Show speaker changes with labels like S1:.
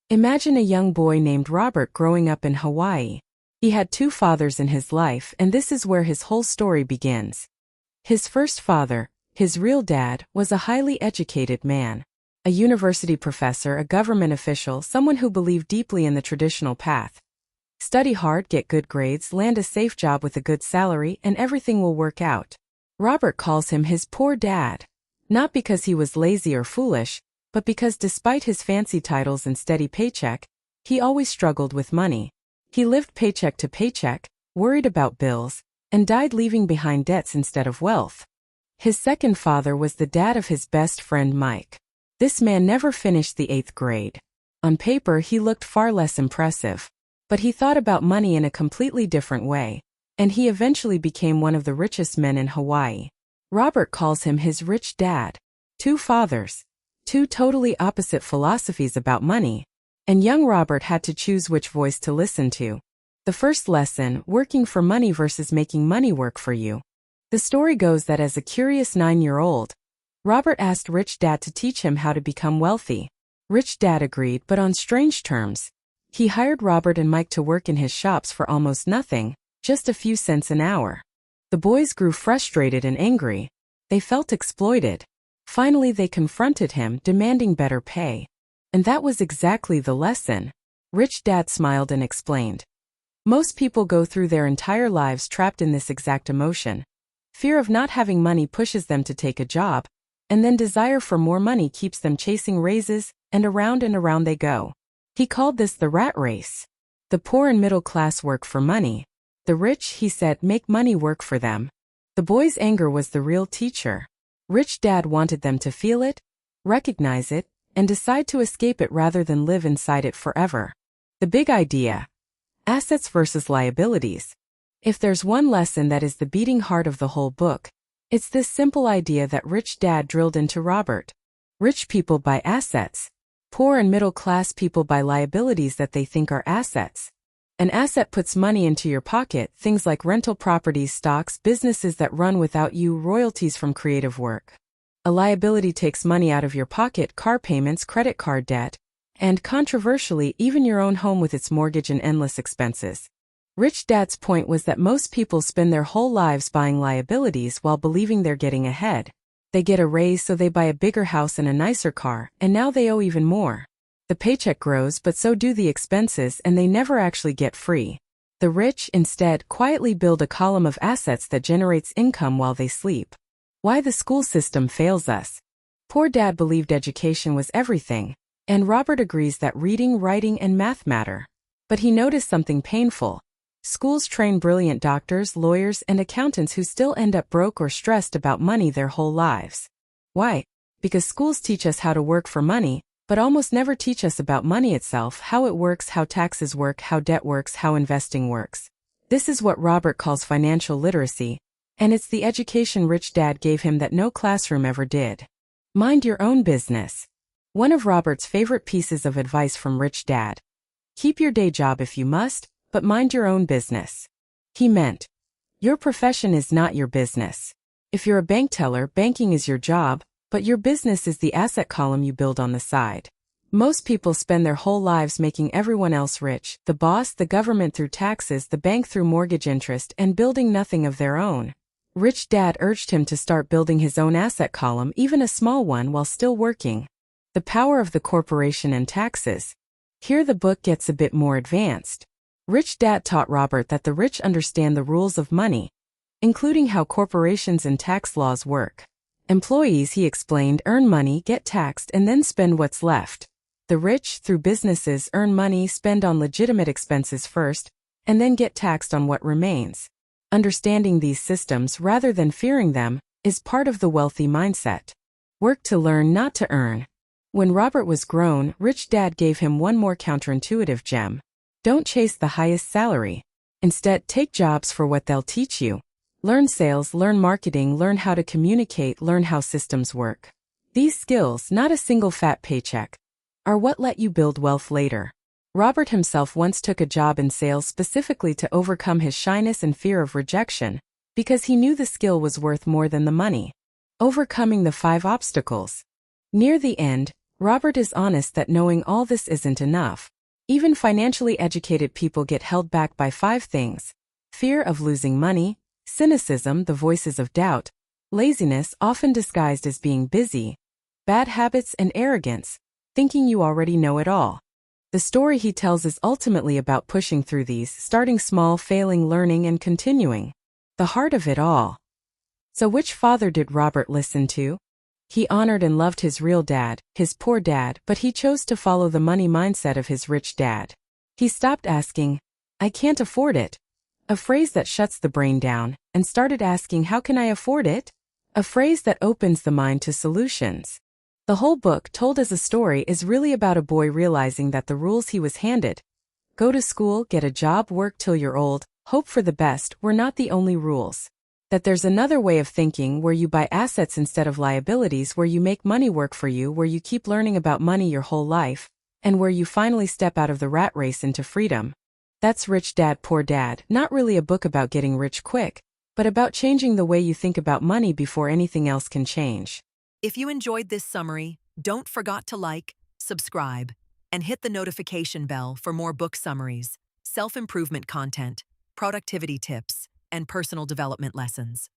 S1: Imagine a young boy named Robert growing up in Hawaii. He had two fathers in his life, and this is where his whole story begins. His first father, his real dad, was a highly educated man. A university professor, a government official, someone who believed deeply in the traditional path. Study hard, get good grades, land a safe job with a good salary, and everything will work out. Robert calls him his poor dad. Not because he was lazy or foolish, but because despite his fancy titles and steady paycheck, he always struggled with money. He lived paycheck to paycheck, worried about bills, and died leaving behind debts instead of wealth. His second father was the dad of his best friend Mike. This man never finished the 8th grade. On paper he looked far less impressive. But he thought about money in a completely different way, and he eventually became one of the richest men in Hawaii. Robert calls him his rich dad. Two fathers. Two totally opposite philosophies about money. And young Robert had to choose which voice to listen to. The first lesson, working for money versus making money work for you. The story goes that as a curious 9-year-old, Robert asked Rich Dad to teach him how to become wealthy. Rich Dad agreed, but on strange terms. He hired Robert and Mike to work in his shops for almost nothing, just a few cents an hour. The boys grew frustrated and angry. They felt exploited. Finally, they confronted him, demanding better pay. And that was exactly the lesson. Rich Dad smiled and explained. Most people go through their entire lives trapped in this exact emotion. Fear of not having money pushes them to take a job, and then desire for more money keeps them chasing raises, and around they go. He called this the rat race. The poor and middle class work for money. The rich, he said, make money work for them. The boys' anger was the real teacher. Rich Dad wanted them to feel it, recognize it, and decide to escape it rather than live inside it forever. The big idea. Assets versus liabilities. If there's one lesson that is the beating heart of the whole book, it's this simple idea that Rich Dad drilled into Robert. Rich people buy assets. Poor and middle class people buy liabilities that they think are assets. An asset puts money into your pocket, things like rental properties, stocks, businesses that run without you, royalties from creative work. A liability takes money out of your pocket, car payments, credit card debt, and controversially, even your own home with its mortgage and endless expenses. Rich Dad's point was that most people spend their whole lives buying liabilities while believing they're getting ahead. They get a raise, so they buy a bigger house and a nicer car, and now they owe even more. The paycheck grows, but so do the expenses, and they never actually get free. The rich, instead, quietly build a column of assets that generates income while they sleep. Why the school system fails us. Poor Dad believed education was everything, and Robert agrees that reading, writing, and math matter. But he noticed something painful. Schools train brilliant doctors, lawyers, and accountants who still end up broke or stressed about money their whole lives. Why? Because schools teach us how to work for money, but almost never teach us about money itself, how it works, how taxes work, how debt works, how investing works. This is what Robert calls financial literacy, and it's the education Rich Dad gave him that no classroom ever did. Mind your own business. One of Robert's favorite pieces of advice from Rich Dad. Keep your day job if you must, but mind your own business. He meant, your profession is not your business. If you're a bank teller, banking is your job, but your business is the asset column you build on the side. Most people spend their whole lives making everyone else rich, the boss, the government through taxes, the bank through mortgage interest, and building nothing of their own. Rich Dad urged him to start building his own asset column, even a small one, while still working. The power of the corporation and taxes. Here the book gets a bit more advanced. Rich Dad taught Robert that the rich understand the rules of money, including how corporations and tax laws work. Employees, he explained, earn money, get taxed, and then spend what's left. The rich, through businesses, earn money, spend on legitimate expenses first, and then get taxed on what remains. Understanding these systems rather than fearing them is part of the wealthy mindset. Work to learn, not to earn. When Robert was grown, Rich Dad gave him one more counterintuitive gem. Don't chase the highest salary. Instead, take jobs for what they'll teach you. Learn sales, learn marketing, learn how to communicate, learn how systems work. These skills, not a single fat paycheck, are what let you build wealth later. Robert himself once took a job in sales specifically to overcome his shyness and fear of rejection, because he knew the skill was worth more than the money. Overcoming the 5 obstacles. Near the end, Robert is honest that knowing all this isn't enough. Even financially educated people get held back by 5 things: fear of losing money, cynicism, the voices of doubt, laziness, often disguised as being busy, bad habits, and arrogance, thinking you already know it all. The story he tells is ultimately about pushing through these, starting small, failing, learning, and continuing. The heart of it all. So which father did Robert listen to? He honored and loved his real dad, his poor dad, but he chose to follow the money mindset of his rich dad. He stopped asking, "I can't afford it," a phrase that shuts the brain down, and started asking, "How can I afford it?" a phrase that opens the mind to solutions. The whole book, told as a story, is really about a boy realizing that the rules he was handed, go to school, get a job, work till you're old, hope for the best, were not the only rules. That there's another way of thinking where you buy assets instead of liabilities, where you make money work for you, where you keep learning about money your whole life, and where you finally step out of the rat race into freedom. That's Rich Dad, Poor Dad, not really a book about getting rich quick, but about changing the way you think about money before anything else can change.
S2: If you enjoyed this summary, don't forget to like, subscribe, and hit the notification bell for more book summaries, self-improvement content, productivity tips, and personal development lessons.